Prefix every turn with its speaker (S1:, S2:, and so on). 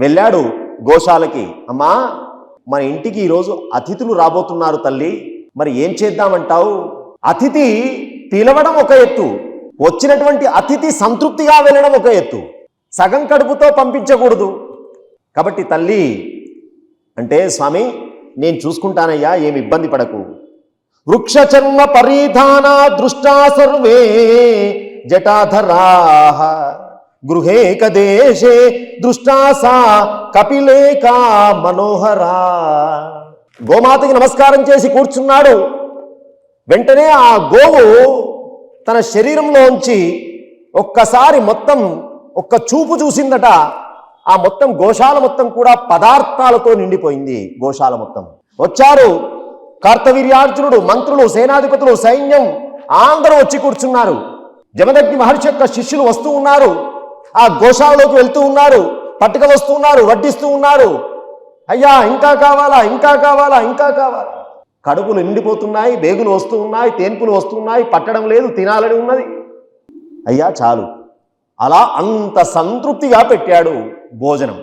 S1: వెళ్ళాడు గోశాలకి. అమ్మా, మన ఇంటికి ఈరోజు అతిథులు రాబోతున్నారు తల్లి, మరి ఏం చేద్దామంటావు? అతిథి పిలవడం ఒక ఎత్తు, వచ్చినటువంటి అతిథి సంతృప్తిగా వెళ్ళడం ఒక ఎత్తు. సగం కడుపుతో పంపించకూడదు. కాబట్టి తల్లి అంటే, స్వామి నేను చూసుకుంటానయ్యా, ఏమి ఇబ్బంది పడకు. వృక్ష చర్మ పరిధాన దృష్టా సర్వే జటాధరాః గృహేకదేశే దృష్టా సా కపిలేకా మనోహరా. గోమాతకి నమస్కారం చేసి కూర్చున్నాడు. వెంటనే ఆ గోవు తన శరీరంలోంచి ఒక్కసారి మొత్తం ఒక్క చూపు చూసిందట. ఆ మొత్తం గోశాల మొత్తం కూడా పదార్థాలతో నిండిపోయింది. గోశాల మొత్తం వచ్చారు కార్తవీర్యార్జునుడు, మంత్రులు, సేనాధిపతులు, సైన్యం అందరూ వచ్చి కూర్చున్నారు. జమదగ్ని మహర్షి యొక్క శిష్యులు వస్తూ ఉన్నారు, ఆ గోశాలలోకి వెళ్తూ ఉన్నారు, పట్టుక వస్తూ ఉన్నారు, వడ్డిస్తూ ఉన్నారు. అయ్యా ఇంకా కావాలా, ఇంకా కావాలా, ఇంకా కావాలా. కడుపులు నిండిపోతున్నాయి, బేగులు వస్తూ ఉన్నాయి, తేన్పులు వస్తున్నాయి, పట్టడం లేదు, తినాలని ఉన్నది. అయ్యా చాలు. అలా అంత సంతృప్తిగా పెట్టాడు భోజనం.